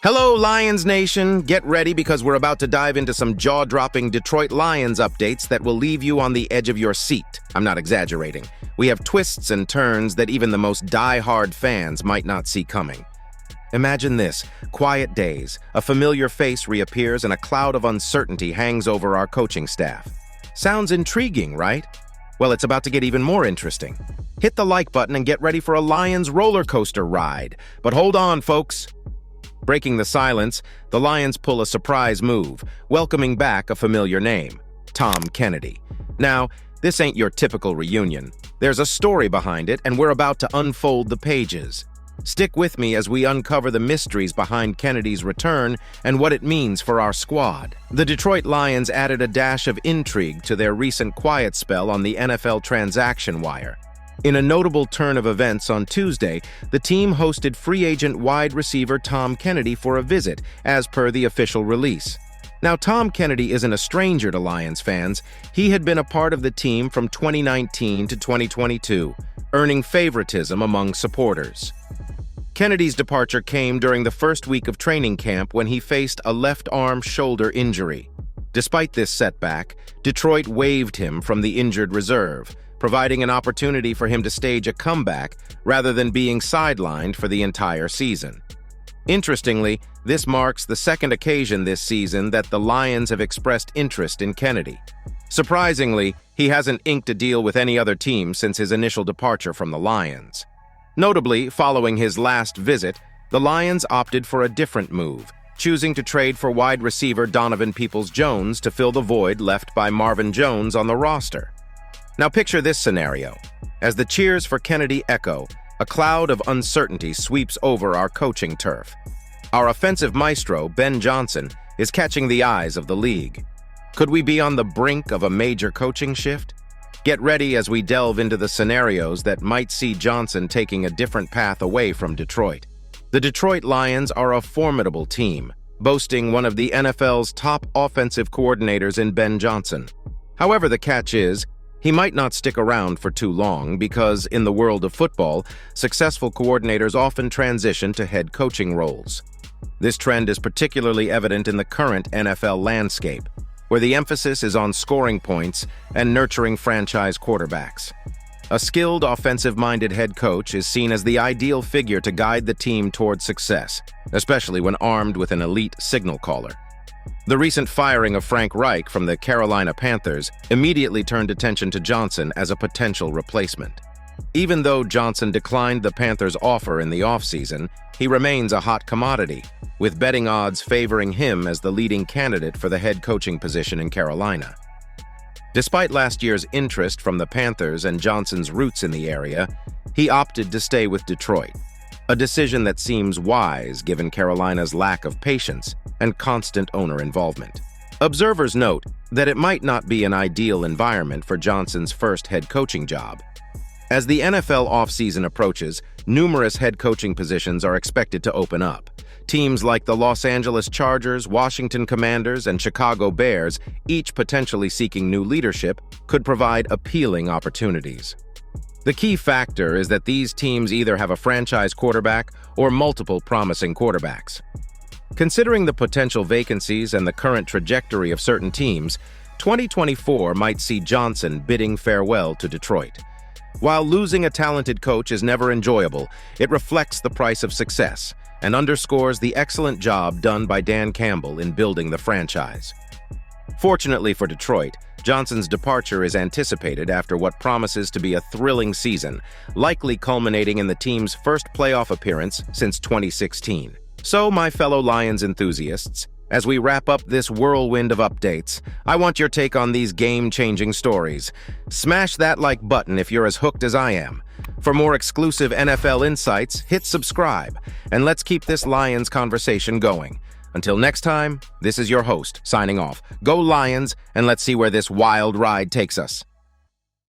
Hello, Lions Nation! Get ready because we're about to dive into some jaw-dropping Detroit Lions updates that will leave you on the edge of your seat. I'm not exaggerating. We have twists and turns that even the most die-hard fans might not see coming. Imagine this: quiet days, a familiar face reappears, and a cloud of uncertainty hangs over our coaching staff. Sounds intriguing, right? Well, it's about to get even more interesting. Hit the like button and get ready for a Lions roller coaster ride. But hold on, folks. Breaking the silence, the Lions pull a surprise move, welcoming back a familiar name, Tom Kennedy. Now, this ain't your typical reunion. There's a story behind it, and we're about to unfold the pages. Stick with me as we uncover the mysteries behind Kennedy's return and what it means for our squad. The Detroit Lions added a dash of intrigue to their recent quiet spell on the NFL transaction wire. In a notable turn of events on Tuesday, the team hosted free agent wide receiver Tom Kennedy for a visit, as per the official release. Now, Tom Kennedy isn't a stranger to Lions fans. He had been a part of the team from 2019 to 2022, earning favoritism among supporters. Kennedy's departure came during the first week of training camp when he faced a left arm shoulder injury. Despite this setback, Detroit waived him from the injured reserve, providing an opportunity for him to stage a comeback rather than being sidelined for the entire season. Interestingly, this marks the second occasion this season that the Lions have expressed interest in Kennedy. Surprisingly, he hasn't inked a deal with any other team since his initial departure from the Lions. Notably, following his last visit, the Lions opted for a different move, choosing to trade for wide receiver Donovan Peoples-Jones to fill the void left by Marvin Jones on the roster. Now picture this scenario. As the cheers for Kennedy echo, a cloud of uncertainty sweeps over our coaching turf. Our offensive maestro, Ben Johnson, is catching the eyes of the league. Could we be on the brink of a major coaching shift? Get ready as we delve into the scenarios that might see Johnson taking a different path away from Detroit. The Detroit Lions are a formidable team, boasting one of the NFL's top offensive coordinators in Ben Johnson. However, the catch is, he might not stick around for too long because, in the world of football, successful coordinators often transition to head coaching roles. This trend is particularly evident in the current NFL landscape, where the emphasis is on scoring points and nurturing franchise quarterbacks. A skilled, offensive-minded head coach is seen as the ideal figure to guide the team towards success, especially when armed with an elite signal caller. The recent firing of Frank Reich from the Carolina Panthers immediately turned attention to Johnson as a potential replacement. Even though Johnson declined the Panthers' offer in the offseason, he remains a hot commodity, with betting odds favoring him as the leading candidate for the head coaching position in Carolina. Despite last year's interest from the Panthers and Johnson's roots in the area, he opted to stay with Detroit, a decision that seems wise given Carolina's lack of patience and constant owner involvement. Observers note that it might not be an ideal environment for Johnson's first head coaching job. As the NFL offseason approaches, numerous head coaching positions are expected to open up. Teams like the Los Angeles Chargers, Washington Commanders, and Chicago Bears, each potentially seeking new leadership, could provide appealing opportunities. The key factor is that these teams either have a franchise quarterback or multiple promising quarterbacks. Considering the potential vacancies and the current trajectory of certain teams, 2024 might see Johnson bidding farewell to Detroit. While losing a talented coach is never enjoyable, it reflects the price of success and underscores the excellent job done by Dan Campbell in building the franchise. Fortunately for Detroit, Johnson's departure is anticipated after what promises to be a thrilling season, likely culminating in the team's first playoff appearance since 2016. So, my fellow Lions enthusiasts, as we wrap up this whirlwind of updates, I want your take on these game-changing stories. Smash that like button if you're as hooked as I am. For more exclusive NFL insights, hit subscribe, and let's keep this Lions conversation going. Until next time, this is your host, signing off. Go Lions, and let's see where this wild ride takes us.